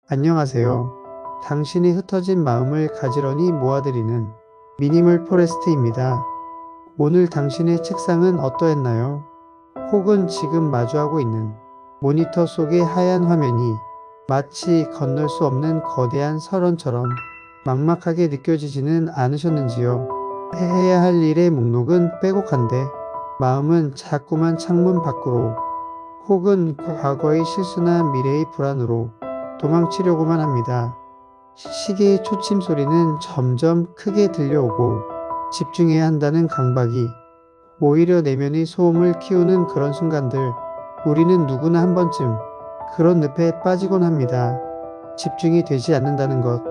안녕하세요. 당신이 흩어진 마음을 가지런히 모아드리는 미니멀 포레스트입니다. 오늘 당신의 책상은 어떠했나요? 혹은 지금 마주하고 있는 모니터 속의 하얀 화면이 마치 건널 수 없는 거대한 설원처럼 막막하게 느껴지지는 않으셨는지요? 해야 할 일의 목록은 빼곡한데 마음은 자꾸만 창문 밖으로 혹은 과거의 실수나 미래의 불안으로 도망치려고만 합니다. 시계의 초침 소리는 점점 크게 들려오고 집중해야 한다는 강박이 오히려 내면의 소음을 키우는 그런 순간들, 우리는 누구나 한 번쯤 그런 늪에 빠지곤 합니다. 집중이 되지 않는다는 것,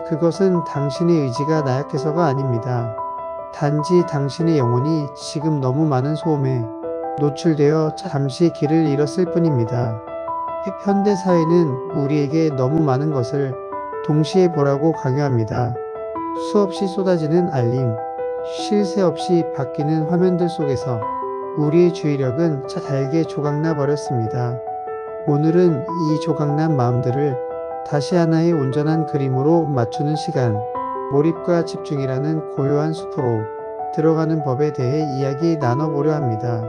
그것은 당신의 의지가 나약해서가 아닙니다. 단지 당신의 영혼이 지금 너무 많은 소음에 노출되어 잠시 길을 잃었을 뿐입니다. 현대 사회는 우리에게 너무 많은 것을 동시에 보라고 강요합니다. 수없이 쏟아지는 알림, 쉴 새 없이 바뀌는 화면들 속에서 우리의 주의력은 잘게 조각나 버렸습니다. 오늘은 이 조각난 마음들을 다시 하나의 온전한 그림으로 맞추는 시간, 몰입과 집중이라는 고요한 숲으로 들어가는 법에 대해 이야기 나눠보려 합니다.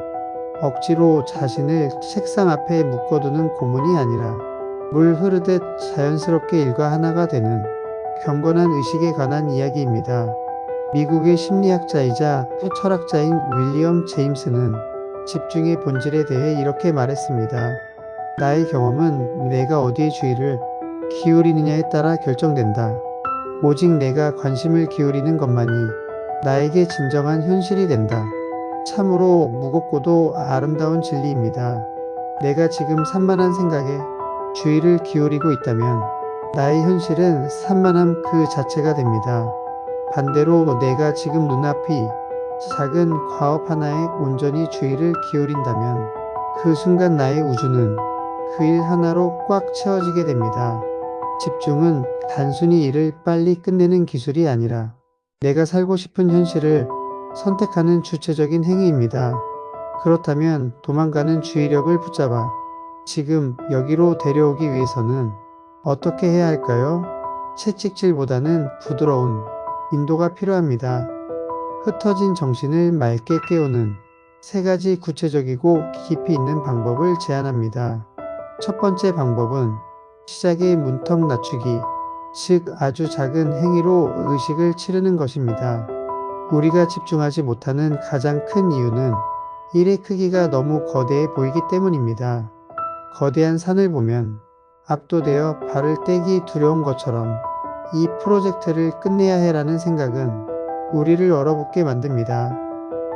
억지로 자신을 책상 앞에 묶어두는 고문이 아니라 물 흐르듯 자연스럽게 일과 하나가 되는 경건한 의식에 관한 이야기입니다. 미국의 심리학자이자 철학자인 윌리엄 제임스는 집중의 본질에 대해 이렇게 말했습니다. 나의 경험은 내가 어디에 주의를 기울이느냐에 따라 결정된다. 오직 내가 관심을 기울이는 것만이 나에게 진정한 현실이 된다. 참으로 무겁고도 아름다운 진리입니다. 내가 지금 산만한 생각에 주의를 기울이고 있다면 나의 현실은 산만함 그 자체가 됩니다. 반대로 내가 지금 눈앞이 작은 과업 하나에 온전히 주의를 기울인다면 그 순간 나의 우주는 그 일 하나로 꽉 채워지게 됩니다. 집중은 단순히 일을 빨리 끝내는 기술이 아니라 내가 살고 싶은 현실을 선택하는 주체적인 행위입니다. 그렇다면 도망가는 주의력을 붙잡아 지금 여기로 데려오기 위해서는 어떻게 해야 할까요? 채찍질보다는 부드러운 인도가 필요합니다. 흩어진 정신을 맑게 깨우는 세 가지 구체적이고 깊이 있는 방법을 제안합니다. 첫 번째 방법은 시작의 문턱 낮추기, 즉 아주 작은 행위로 의식을 치르는 것입니다. 우리가 집중하지 못하는 가장 큰 이유는 일의 크기가 너무 거대해 보이기 때문입니다. 거대한 산을 보면 압도되어 발을 떼기 두려운 것처럼 이 프로젝트를 끝내야 해라는 생각은 우리를 얼어붙게 만듭니다.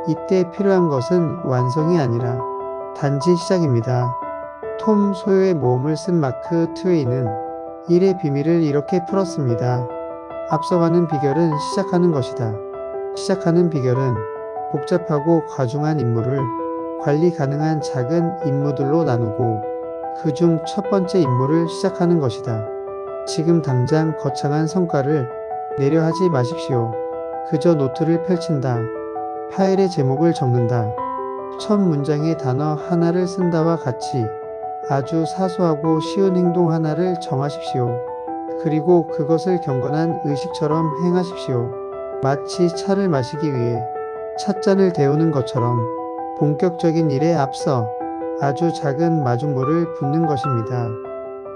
이때 필요한 것은 완성이 아니라 단지 시작입니다. 톰 소요의 모험을 쓴 마크 트웨이는 일의 비밀을 이렇게 풀었습니다. 앞서가는 비결은 시작하는 것이다. 시작하는 비결은 복잡하고 과중한 임무를 관리 가능한 작은 임무들로 나누고 그중 첫 번째 임무를 시작하는 것이다. 지금 당장 거창한 성과를 내려 하지 마십시오. 그저 노트를 펼친다. 파일의 제목을 적는다. 첫 문장의 단어 하나를 쓴다와 같이 아주 사소하고 쉬운 행동 하나를 정하십시오. 그리고 그것을 경건한 의식처럼 행하십시오. 마치 차를 마시기 위해 찻잔을 데우는 것처럼 본격적인 일에 앞서 아주 작은 마중물을 붓는 것입니다.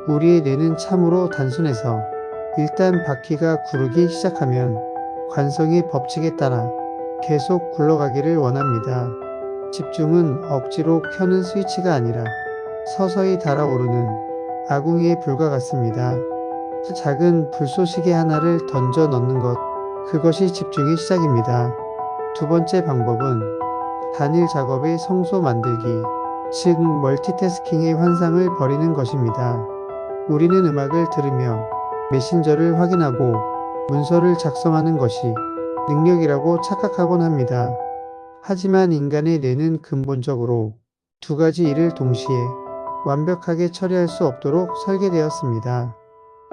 우리의 뇌는 참으로 단순해서 일단 바퀴가 구르기 시작하면 관성의 법칙에 따라 계속 굴러가기를 원합니다. 집중은 억지로 켜는 스위치가 아니라 서서히 달아오르는 아궁이의 불과 같습니다. 작은 불쏘시개 하나를 던져 넣는 것, 그것이 집중의 시작입니다. 두 번째 방법은 단일 작업의 성소 만들기, 즉 멀티태스킹의 환상을 버리는 것입니다. 우리는 음악을 들으며 메신저를 확인하고 문서를 작성하는 것이 능력이라고 착각하곤 합니다. 하지만 인간의 뇌는 근본적으로 두 가지 일을 동시에 완벽하게 처리할 수 없도록 설계되었습니다.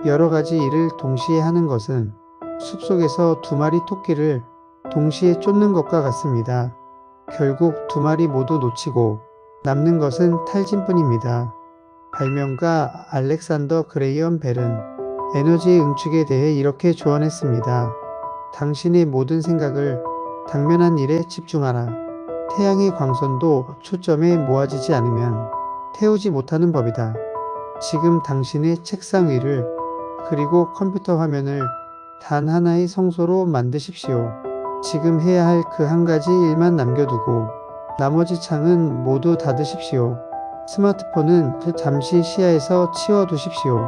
여러 가지 일을 동시에 하는 것은 숲속에서 두 마리 토끼를 동시에 쫓는 것과 같습니다. 결국 두 마리 모두 놓치고 남는 것은 탈진뿐입니다. 발명가 알렉산더 그레이엄 벨은 에너지 응축에 대해 이렇게 조언했습니다. 당신의 모든 생각을 당면한 일에 집중하라. 태양의 광선도 초점에 모아지지 않으면 태우지 못하는 법이다. 지금 당신의 책상 위를 그리고 컴퓨터 화면을 단 하나의 성소로 만드십시오. 지금 해야 할 그 한 가지 일만 남겨두고 나머지 창은 모두 닫으십시오. 스마트폰은 잠시 시야에서 치워두십시오.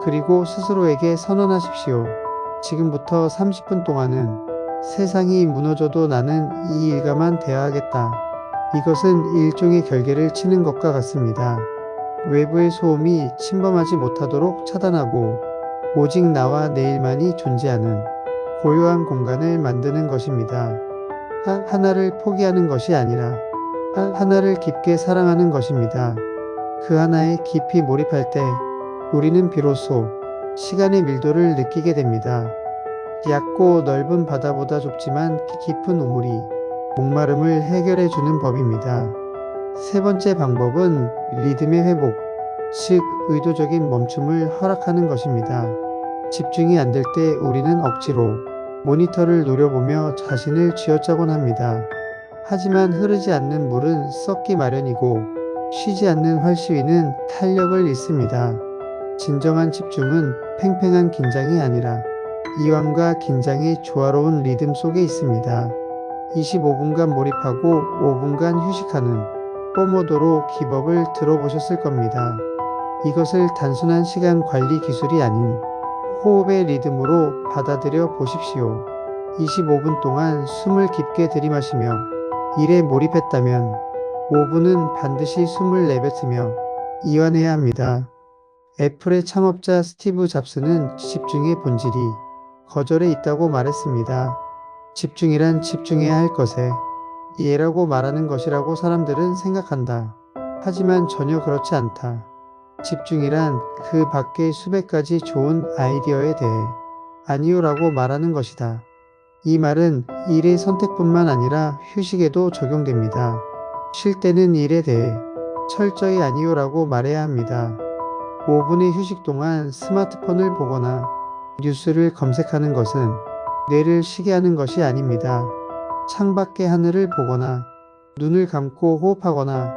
그리고 스스로에게 선언하십시오. 지금부터 30분 동안은 세상이 무너져도 나는 이 일과만 대화하겠다. 이것은 일종의 결계를 치는 것과 같습니다. 외부의 소음이 침범하지 못하도록 차단하고 오직 나와 내 일만이 존재하는 고요한 공간을 만드는 것입니다. 하나를 포기하는 것이 아니라 하나를 깊게 사랑하는 것입니다. 그 하나에 깊이 몰입할 때 우리는 비로소 시간의 밀도를 느끼게 됩니다. 얕고 넓은 바다보다 좁지만 깊은 우물이 목마름을 해결해 주는 법입니다. 세 번째 방법은 리듬의 회복, 즉 의도적인 멈춤을 허락하는 것입니다. 집중이 안 될 때 우리는 억지로 모니터를 노려보며 자신을 쥐어짜곤 합니다. 하지만 흐르지 않는 물은 썩기 마련이고 쉬지 않는 활시위는 탄력을 잃습니다. 진정한 집중은 팽팽한 긴장이 아니라 이완과 긴장의 조화로운 리듬 속에 있습니다. 25분간 몰입하고 5분간 휴식하는 포모도로 기법을 들어보셨을 겁니다. 이것을 단순한 시간 관리 기술이 아닌 호흡의 리듬으로 받아들여 보십시오. 25분 동안 숨을 깊게 들이마시며 일에 몰입했다면 5분은 반드시 숨을 내뱉으며 이완해야 합니다. 애플의 창업자 스티브 잡스는 집중의 본질이 거절에 있다고 말했습니다. 집중이란 집중해야 할 것에 예라고 말하는 것이라고 사람들은 생각한다. 하지만 전혀 그렇지 않다. 집중이란 그 밖의 수백 가지 좋은 아이디어에 대해 아니요라고 말하는 것이다. 이 말은 일의 선택뿐만 아니라 휴식에도 적용됩니다. 쉴 때는 일에 대해 철저히 아니요라고 말해야 합니다. 5분의 휴식 동안 스마트폰을 보거나 뉴스를 검색하는 것은 뇌를 쉬게 하는 것이 아닙니다. 창밖의 하늘을 보거나 눈을 감고 호흡하거나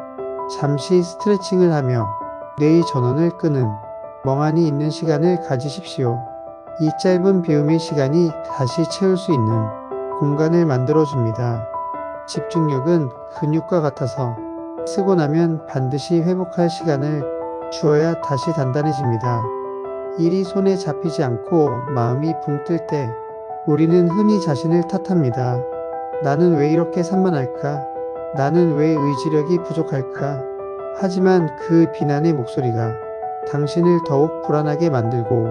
잠시 스트레칭을 하며 뇌의 전원을 끄는 멍하니 있는 시간을 가지십시오. 이 짧은 비움의 시간이 다시 채울 수 있는 공간을 만들어줍니다. 집중력은 근육과 같아서 쓰고 나면 반드시 회복할 시간을 주어야 다시 단단해집니다. 일이 손에 잡히지 않고 마음이 붕 뜰 때 우리는 흔히 자신을 탓합니다. 나는 왜 이렇게 산만할까? 나는 왜 의지력이 부족할까? 하지만 그 비난의 목소리가 당신을 더욱 불안하게 만들고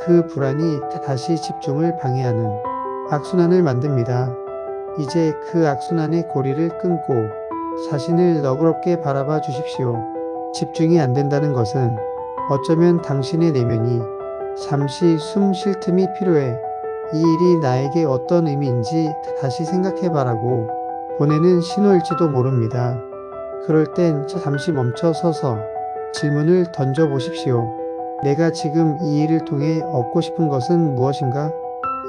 그 불안이 다시 집중을 방해하는 악순환을 만듭니다. 이제 그 악순환의 고리를 끊고 자신을 너그럽게 바라봐 주십시오. 집중이 안 된다는 것은 어쩌면 당신의 내면이 잠시 숨 쉴 틈이 필요해. 이 일이 나에게 어떤 의미인지 다시 생각해봐라고 보내는 신호일지도 모릅니다. 그럴 땐 잠시 멈춰 서서 질문을 던져보십시오. 내가 지금 이 일을 통해 얻고 싶은 것은 무엇인가?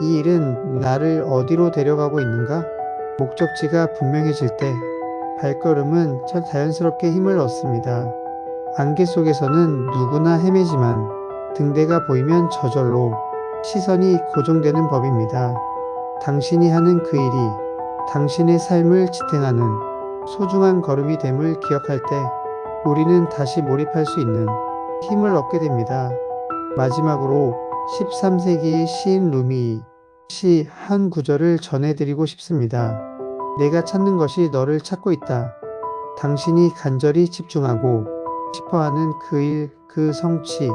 이 일은 나를 어디로 데려가고 있는가? 목적지가 분명해질 때 발걸음은 자연스럽게 힘을 얻습니다. 안개 속에서는 누구나 헤매지만 등대가 보이면 저절로 시선이 고정되는 법입니다. 당신이 하는 그 일이 당신의 삶을 지탱하는 소중한 걸음이 됨을 기억할 때 우리는 다시 몰입할 수 있는 힘을 얻게 됩니다. 마지막으로 13세기의 시인 루미 시 한 구절을 전해드리고 싶습니다. 내가 찾는 것이 너를 찾고 있다. 당신이 간절히 집중하고 싶어하는 그 일, 그 성취,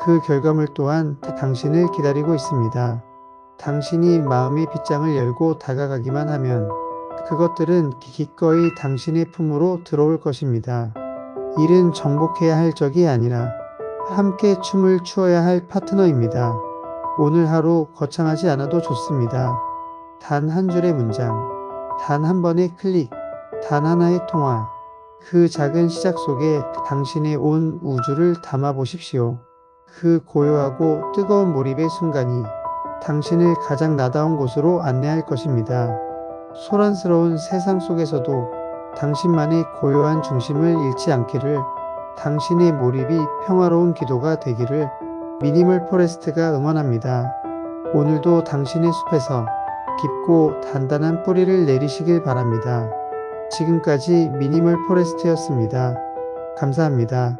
그 결과물 또한 당신을 기다리고 있습니다. 당신이 마음의 빗장을 열고 다가가기만 하면 그것들은 기꺼이 당신의 품으로 들어올 것입니다. 일은 정복해야 할 적이 아니라 함께 춤을 추어야 할 파트너입니다. 오늘 하루 거창하지 않아도 좋습니다. 단 한 줄의 문장, 단 한 번의 클릭, 단 하나의 통화. 그 작은 시작 속에 당신의 온 우주를 담아 보십시오. 그 고요하고 뜨거운 몰입의 순간이 당신을 가장 나다운 곳으로 안내할 것입니다. 소란스러운 세상 속에서도 당신만의 고요한 중심을 잃지 않기를, 당신의 몰입이 평화로운 기도가 되기를 미니멀 포레스트가 응원합니다. 오늘도 당신의 숲에서 깊고 단단한 뿌리를 내리시길 바랍니다. 지금까지 미니멀 포레스트였습니다. 감사합니다.